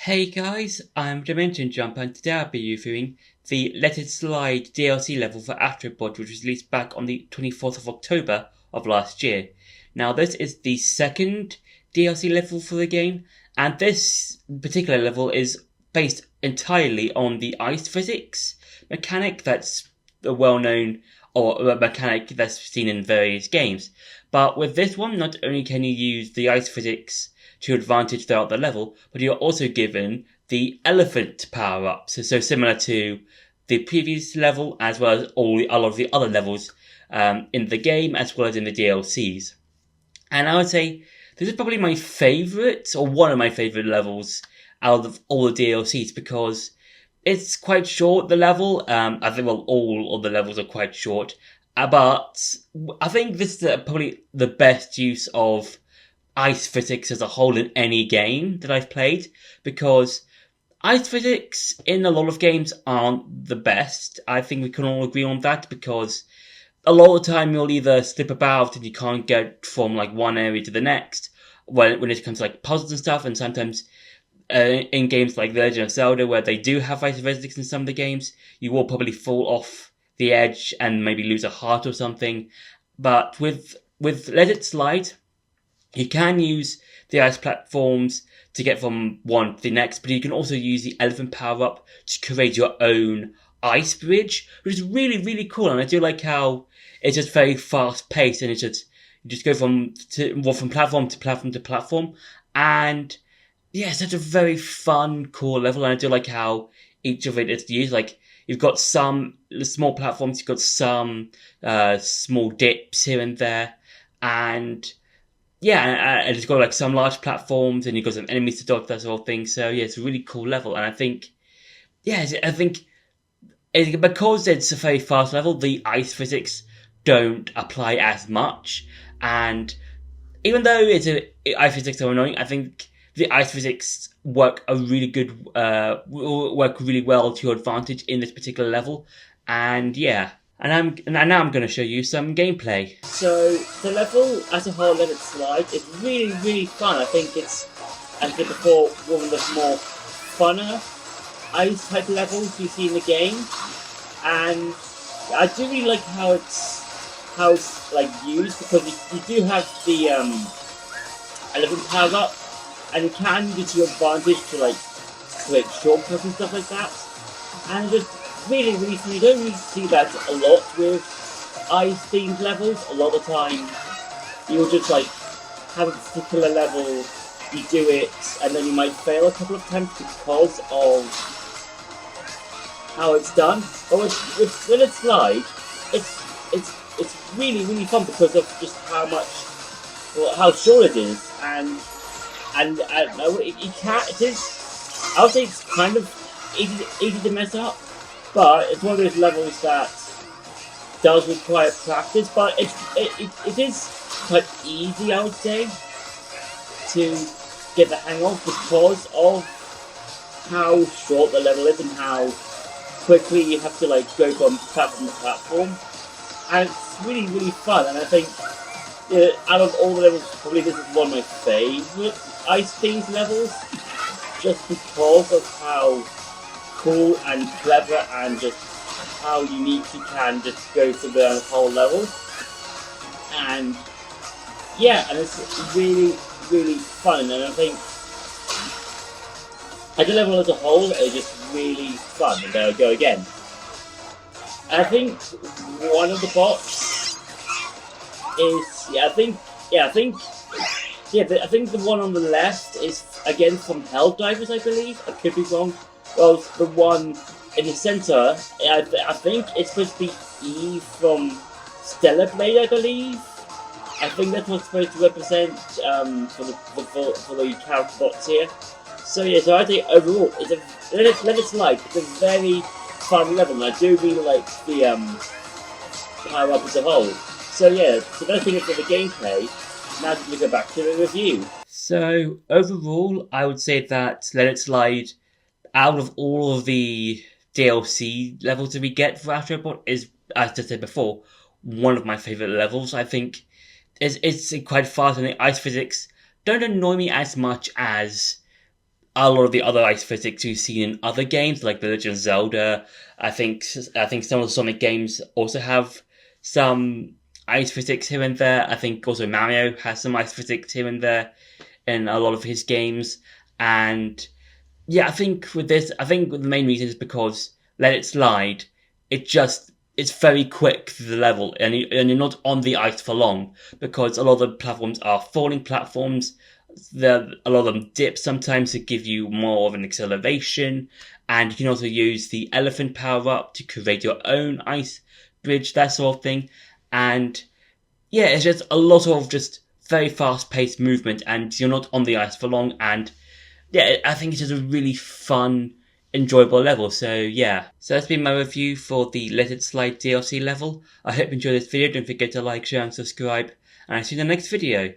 Hey guys, I'm Dimension Jumper and today I'll be reviewing the Let It Slide DLC level for Astro Bot, which was released back on the 24th of October of last year. Now this is the second DLC level for the game, and this particular level is based entirely on the ice physics mechanic that's a well-known or a mechanic that's seen in various games. But with this one, not only can you use the ice physics to advantage throughout the level, but you're also given the elephant power-up. So similar to the previous level, as well as a lot of the other levels in the game, as well as in the DLCs. And I would say this is probably my favourite, or one of my favourite levels out of all the DLCs, because it's quite short, the level. I think, well, all of the levels are quite short. But I think this is probably the best use of ice physics as a whole in any game that I've played, because ice physics in a lot of games aren't the best. I think we can all agree on that, because a lot of the time you'll either slip about and you can't get from like one area to the next when it comes to like puzzles and stuff, and sometimes in games like The Legend of Zelda, where they do have ice physics in some of the games, you will probably fall off the edge and maybe lose a heart or something. But with Let It Slide, you can use the ice platforms to get from one to the next, but you can also use the elephant power-up to create your own ice bridge, which is really, really cool. And I do like how it's just very fast-paced, and you just go from platform to platform to platform. And yeah, it's such a very fun, cool level, and I do like how each of it is used. Like, you've got some small platforms, you've got some small dips here and there, and yeah, and it's got like some large platforms, and you've got some enemies to dodge, that sort of thing. So yeah, it's a really cool level, and I think because it's a very fast level, the ice physics don't apply as much, and even though ice physics are annoying, I think the ice physics work work really well to your advantage in this particular level, and yeah. And now I'm going to show you some gameplay. So the level as a whole, Let It Slide, is really, really fun. I think it's, as I said before, one of the more funner ice type levels you see in the game. And I do really like how it's like used, because you do have the elephant power up, and you can use it to your advantage to like create shortcuts and stuff like that. And just really, really fun. You don't really see that a lot with ice-themed levels. A lot of the time, you'll just like have a particular level, you do it, and then you might fail a couple of times because of how it's done. But with Let It Slide, it's really, really fun because of just how short it is, and it is. I would say it's kind of easy to mess up. But it's one of those levels that does require practice, but it is quite easy, I would say, to get the hang of, because of how short the level is and how quickly you have to like go from platform to platform. And it's really, really fun, and I think out of all the levels, probably this is one of my favourite ice-themed levels, just because of how cool and clever, and just how unique you can just go through the whole level. And yeah, and it's really, really fun, and I think the level as a whole is just really fun. And there I go again. And I think one of the bots is I think the one on the left is again from Helldivers, I believe. I could be wrong. Well, the one in the centre, I think it's supposed to be Eve from Stellar Blade, I believe. I think that's what's supposed to represent for the character bots here. So yeah, so I'd say overall, Let It Slide. It's a very fun level, and I do really like the power up as a whole. So yeah, so that's been it for the gameplay. Now to go back to the review. So overall, I would say that Let It Slide, out of all of the DLC levels that we get for Astro Bot, is, as I said before, one of my favourite levels. I think it's quite fast, and the ice physics don't annoy me as much as a lot of the other ice physics we've seen in other games, like The Legend of Zelda. I think some of the Sonic games also have some ice physics here and there. I think also Mario has some ice physics here and there in a lot of his games. And yeah, I think with this, I think the main reason is because Let It Slide, it's very quick through the level, and you're not on the ice for long, because a lot of the platforms are falling platforms. A lot of them dip sometimes to give you more of an acceleration, and you can also use the elephant power up to create your own ice bridge, that sort of thing. And yeah, it's just a lot of just very fast paced movement, and you're not on the ice for long. And yeah, I think it's just a really fun, enjoyable level. So yeah, so that's been my review for the Let It Slide DLC level. I hope you enjoyed this video. Don't forget to like, share, and subscribe, and I'll see you in the next video.